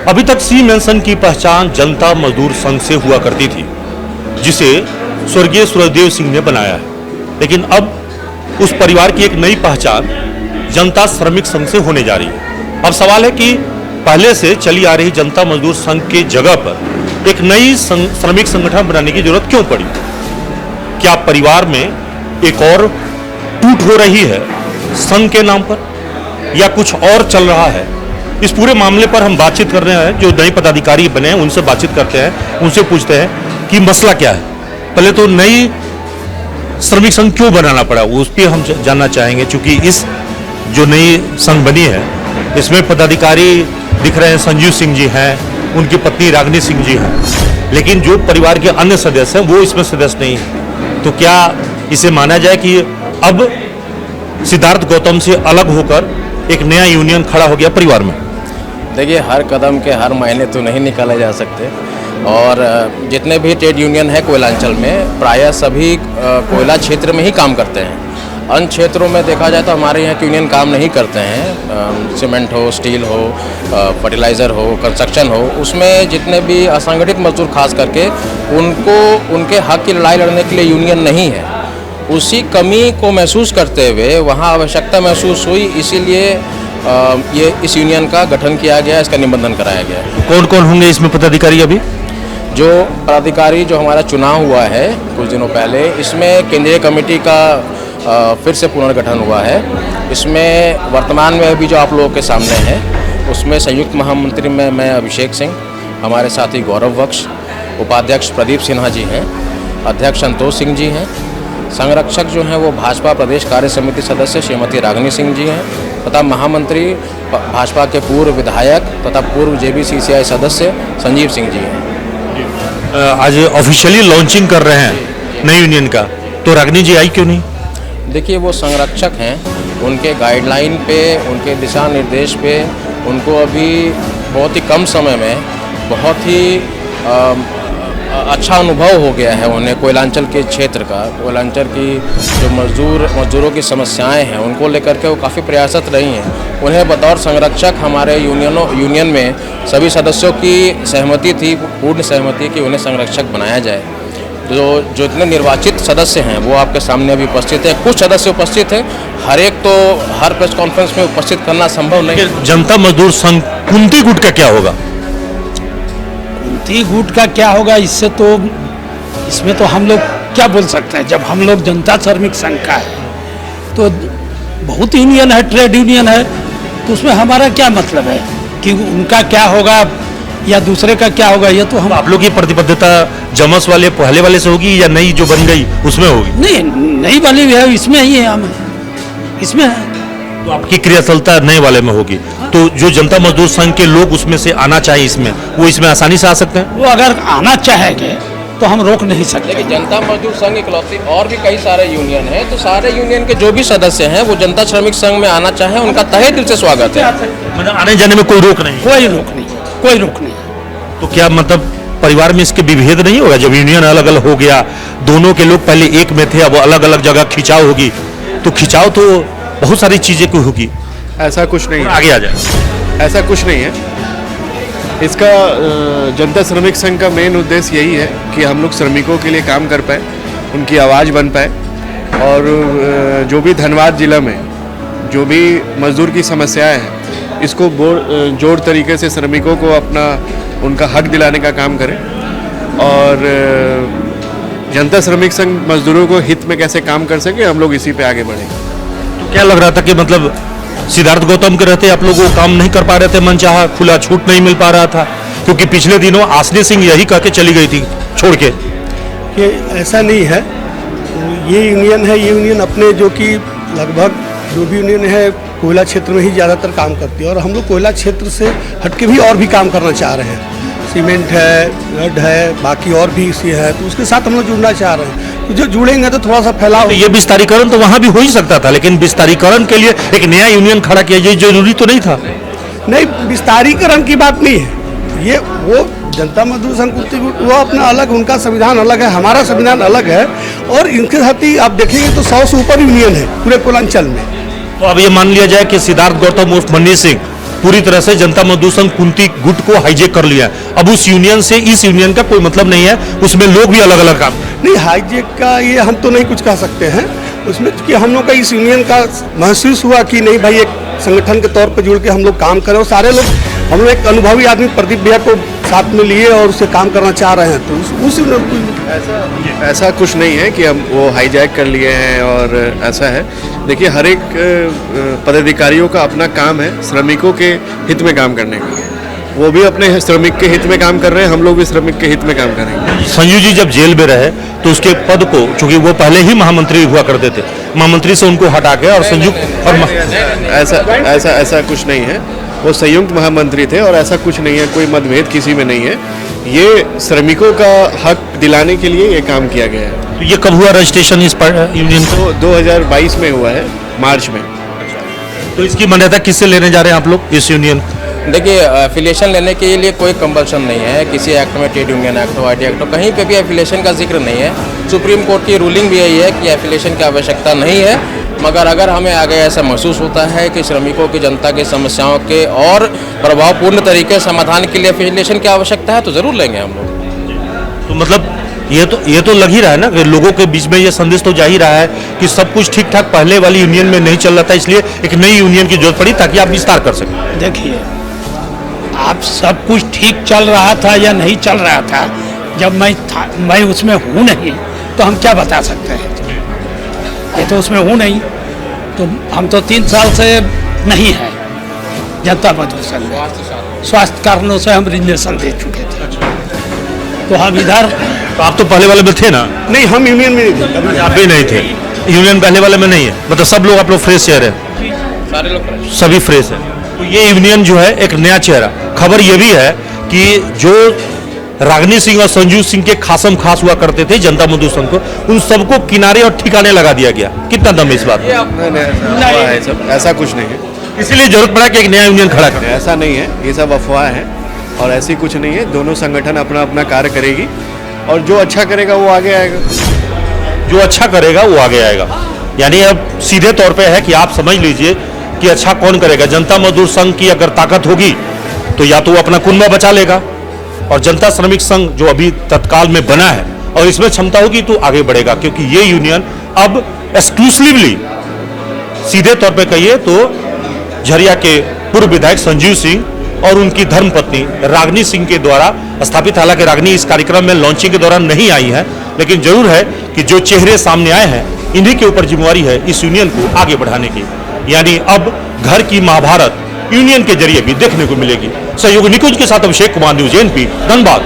अभी तक सी मेंशन की पहचान जनता मजदूर संघ से हुआ करती थी, जिसे स्वर्गीय सूरजदेव सिंह ने बनाया है। लेकिन अब उस परिवार की एक नई पहचान जनता श्रमिक संघ से होने जा रही है। अब सवाल है कि पहले से चली आ रही जनता मजदूर संघ के जगह पर एक नई श्रमिक संगठन बनाने की जरूरत क्यों पड़ी? क्या परिवार में एक और टूट हो रही है संघ के नाम पर, या कुछ और चल रहा है? इस पूरे मामले पर हम बातचीत कर रहे हैं। जो नए पदाधिकारी बने हैं उनसे बातचीत करते हैं, उनसे पूछते हैं कि मसला क्या है। पहले तो नई श्रमिक संघ क्यों बनाना पड़ा, उस पर हम जानना चाहेंगे। चूंकि इस जो नई संघ बनी है इसमें पदाधिकारी दिख रहे हैं, संजीव सिंह जी हैं, उनकी पत्नी रागिनी सिंह जी हैं, लेकिन जो परिवार के अन्य सदस्य हैं वो इसमें सदस्य नहीं है। तो क्या इसे माना जाए कि अब सिद्धार्थ गौतम से अलग होकर एक नया यूनियन खड़ा हो गया परिवार में? देखिए, हर कदम के हर मायने तो नहीं निकाले जा सकते, और जितने भी ट्रेड यूनियन है कोयलांचल में प्रायः सभी कोयला क्षेत्र में ही काम करते हैं। अन्य क्षेत्रों में देखा जाए तो हमारे यहाँ के यूनियन काम नहीं करते हैं। सीमेंट हो, स्टील हो, फर्टिलाइज़र हो, कंस्ट्रक्शन हो, उसमें जितने भी असंगठित मजदूर खास करके उनको उनके हक की लड़ाई लड़ने के लिए यूनियन नहीं है। उसी कमी को महसूस करते हुए वहाँ आवश्यकता महसूस हुई, इसीलिए ये इस यूनियन का गठन किया गया, इसका निबंधन कराया गया। कौन कौन होंगे इसमें पदाधिकारी? अभी जो पदाधिकारी जो हमारा चुनाव हुआ है कुछ दिनों पहले, इसमें केंद्रीय कमेटी का फिर से पुनर्गठन हुआ है। इसमें वर्तमान में अभी जो आप लोगों के सामने है उसमें संयुक्त महामंत्री में मैं अभिषेक सिंह, हमारे साथी गौरव बख्श, उपाध्यक्ष प्रदीप सिन्हा जी हैं, अध्यक्ष संतोष सिंह जी हैं, संरक्षक जो हैं वो भाजपा प्रदेश कार्य समिति सदस्य श्रीमती रागिनी सिंह जी हैं, तथा महामंत्री भाजपा के पूर्व विधायक तथा पूर्व JBCCI सदस्य संजीव सिंह जी हैं। आज ऑफिशियली लॉन्चिंग कर रहे हैं नई यूनियन का, तो रागिनी जी आई क्यों नहीं? देखिए, वो संरक्षक हैं, उनके गाइडलाइन पे, उनके दिशा निर्देश पे उनको अभी बहुत ही कम समय में बहुत ही अच्छा अनुभव हो गया है उन्हें कोयलांचल के क्षेत्र का। कोयलांचल की जो मजदूरों की समस्याएं हैं उनको लेकर के वो काफ़ी प्रयासरत रही हैं। उन्हें बतौर संरक्षक हमारे यूनियन में सभी सदस्यों की सहमति थी, पूर्ण सहमति कि उन्हें संरक्षक बनाया जाए। जो इतने निर्वाचित सदस्य हैं वो आपके सामने अभी उपस्थित है। कुछ सदस्य उपस्थित हैं, हर एक तो हर प्रेस कॉन्फ्रेंस में उपस्थित करना संभव नहीं। जनता मजदूर संघ कुंती गुट का क्या होगा? कुंती गुट का क्या होगा, इसमें तो हम लोग क्या बोल सकते हैं। जब हम लोग जनता श्रमिक संघ का है तो बहुत यूनियन है, ट्रेड यूनियन है, तो उसमें हमारा क्या मतलब है कि उनका क्या होगा या दूसरे का क्या होगा। ये तो हम आप लोग की प्रतिबद्धता जमस वाले पहले वाले से होगी या नई जो बन गई उसमें होगी? नहीं, नई वाली है, इसमें ही है, हम इसमें है। तो आपकी क्रियाशीलता नए वाले में होगी। तो जो जनता मजदूर संघ के लोग उसमें से आना चाहिए इसमें, वो इसमें आसानी से आ सकते हैं? वो अगर आना चाहेंगे तो हम रोक नहीं सकते। लेकिन जनता मजदूर संघ इकलौती, और भी कई सारे यूनियन हैं, तो सारे यूनियन के जो भी सदस्य हैं वो जनता श्रमिक संघ में आना चाहे उनका तहे दिल से स्वागत है। मतलब आने जाने में कोई रोक नहीं? कोई रोक नहीं, कोई रोक नहीं। तो क्या मतलब परिवार में इसके विभेद नहीं होगा? जब यूनियन अलग अलग हो गया, दोनों के लोग पहले एक में थे, अब अलग अलग जगह खिंचाव होगी, तो खिंचाव तो बहुत सारी चीजें को होगी। ऐसा कुछ नहीं है, आगे आ जाए। ऐसा कुछ नहीं है। इसका जनता श्रमिक संघ का मेन उद्देश्य यही है कि हम लोग श्रमिकों के लिए काम कर पाए, उनकी आवाज़ बन पाए, और जो भी धनबाद जिला में जो भी मजदूर की समस्याएं हैं इसको जोड़ तरीके से श्रमिकों को अपना उनका हक दिलाने का काम करें, और जनता श्रमिक संघ मजदूरों को हित में कैसे काम कर सके, हम लोग इसी पे आगे बढ़ेंगे। तो क्या लग रहा था कि मतलब सिद्धार्थ गौतम के रहते आप लोग वो काम नहीं कर पा रहे थे, मनचाहा खुला छूट नहीं मिल पा रहा था? क्योंकि पिछले दिनों आसनी सिंह यही कह के चली गई थी छोड़ के। कि ऐसा नहीं है, ये यूनियन है, ये यूनियन अपने जो कि लगभग जो भी यूनियन है कोयला क्षेत्र में ही ज़्यादातर काम करती है, और हम लोग कोयला क्षेत्र से हटके भी और भी काम करना चाह रहे हैं। सीमेंट है, रड है, बाकी और भी इसी है, तो उसके साथ हम लोग जुड़ना चाह रहे हैं। तो जो जुड़ेंगे तो थोड़ा सा फैलाव। ये विस्तारीकरण तो वहाँ भी हो ही सकता था, लेकिन विस्तारीकरण के लिए एक नया यूनियन खड़ा किया जाए जरूरी तो नहीं था? नहीं, विस्तारीकरण की बात नहीं है। ये वो जनता मजदूर संघ वो अपना अलग, उनका संविधान अलग है, हमारा संविधान अलग है, और इनके साथ ही आप देखेंगे तो 100 से ऊपर यूनियन है पूरे कोयलांचल में। तो अब ये मान लिया जाए कि सिद्धार्थ गौतम उर्फ मन्नी सिंह पूरी तरह से जनता मजदूर संघ कुंती गुट को हाईजेक कर लिया है। अब उस यूनियन से इस यूनियन का कोई मतलब नहीं है, उसमें लोग भी अलग अलग काम। नहीं, हाईजेक का ये हम तो नहीं कुछ कह सकते हैं उसमें, कि हम लोग का इस यूनियन का महसूस हुआ कि नहीं भाई एक संगठन के तौर पर जुड़ के हम लोग काम करें, और सारे लोग हम लोग एक अनुभवी आदमी प्रदीप भैया को साथ में लिए और उससे काम करना चाह रहे हैं, तो उस ऐसा कुछ नहीं है कि हम वो हाईजैक कर लिए हैं और ऐसा है। देखिए, हर एक पदाधिकारियों का अपना काम है श्रमिकों के हित में काम करने का। वो भी अपने श्रमिक के हित में काम कर रहे हैं, हम लोग भी श्रमिक के हित में काम करेंगे। संजू जी जब जेल में रहे तो उसके पद को, चूंकि वो पहले ही महामंत्री हुआ करते थे, महामंत्री से उनको हटा के और संजू और ऐसा कुछ नहीं है। वो संयुक्त महामंत्री थे और ऐसा कुछ नहीं है, कोई मतभेद किसी में नहीं है। ये श्रमिकों का हक दिलाने के लिए ये काम किया गया है। तो ये कब हुआ रजिस्ट्रेशन इस यूनियन को? तो 2022 में हुआ है, मार्च में। तो इसकी मान्यता किससे लेने जा रहे हैं आप लोग इस यूनियन? देखिए, एफिलिएशन लेने के लिए कोई कंपल्सन नहीं है, किसी एक्ट में, ट्रेड यूनियन एक्ट हो, आईटी एक्ट हो, कहीं पे भी एफिलिएशन का जिक्र नहीं है। सुप्रीम कोर्ट की रूलिंग भी यही है कि एफिलिएशन की आवश्यकता नहीं है, मगर अगर हमें आगे ऐसा महसूस होता है कि श्रमिकों की, जनता की समस्याओं के और प्रभावपूर्ण तरीके समाधान के लिए एफिलिएशन की आवश्यकता है तो ज़रूर लेंगे हम लोग। तो मतलब ये तो लग ही रहा है ना कि लोगों के बीच में ये संदेश तो जा ही रहा है कि सब कुछ ठीक ठाक पहले वाली यूनियन में नहीं चल रहा था, इसलिए एक नई यूनियन की जरूरत पड़ी ताकि आप विस्तार कर सकें। देखिए, आप सब कुछ ठीक चल रहा था या नहीं चल रहा था, जब मैं उसमें हूँ नहीं तो हम क्या बता सकते हैं। ये तो उसमें हूँ नहीं, तो हम तो 3 साल से नहीं है जनता मजदूर संघ में। स्वास्थ्य कारणों से हम रिजनेशन दे चुके थे, तो हम इधर। तो आप तो पहले वाले में थे ना? नहीं, हम यूनियन में नहीं थे। आप भी नहीं थे, यूनियन पहले वाले में नहीं है, मतलब सब लोग आप लोग फ्रेश चेहरे हैं, सारे लोग सभी फ्रेश है। तो ये यूनियन जो है एक नया चेहरा। खबर ये भी है कि जो रागनी सिंह और संजू सिंह के खासम खास हुआ करते थे जनता मजदूर संघ को, उन सबको किनारे और ठिकाने लगा दिया गया। कितना दम है इस बात में? ऐसा कुछ नहीं है, इसीलिए जरूरत पड़ा कि एक नया यूनियन खड़ा करें। ऐसा नहीं है, ये सब अफवाह है और ऐसी कुछ नहीं है। दोनों संगठन अपना अपना कार्य करेगी और जो अच्छा करेगा वो आगे आएगा। जो अच्छा करेगा वो आगे आएगा, यानी अब सीधे तौर पे है कि आप समझ लीजिए कि अच्छा कौन करेगा। जनता मजदूर संघ की अगर ताकत होगी तो या तो वो अपना कुनबा बचा लेगा, और जनता श्रमिक संघ जो अभी तत्काल में बना है और इसमें क्षमता होगी तो आगे बढ़ेगा, क्योंकि ये यूनियन अब एक्सक्लूसिवली, सीधे तौर पे कहिए तो झरिया के पूर्व विधायक संजीव सिंह और उनकी धर्मपत्नी रागनी सिंह के द्वारा स्थापित। हालांकि रागनी इस कार्यक्रम में लॉन्चिंग के दौरान नहीं आई है, लेकिन जरूर है कि जो चेहरे सामने आए हैं इन्हीं के ऊपर जिम्मेवारी है इस यूनियन को आगे बढ़ाने की। यानी अब घर की महाभारत यूनियन के जरिए भी देखने को मिलेगी। सहयोगी निकुंज के साथ अभिषेक कुमार, न्यूज़ एनपी, धनबाद।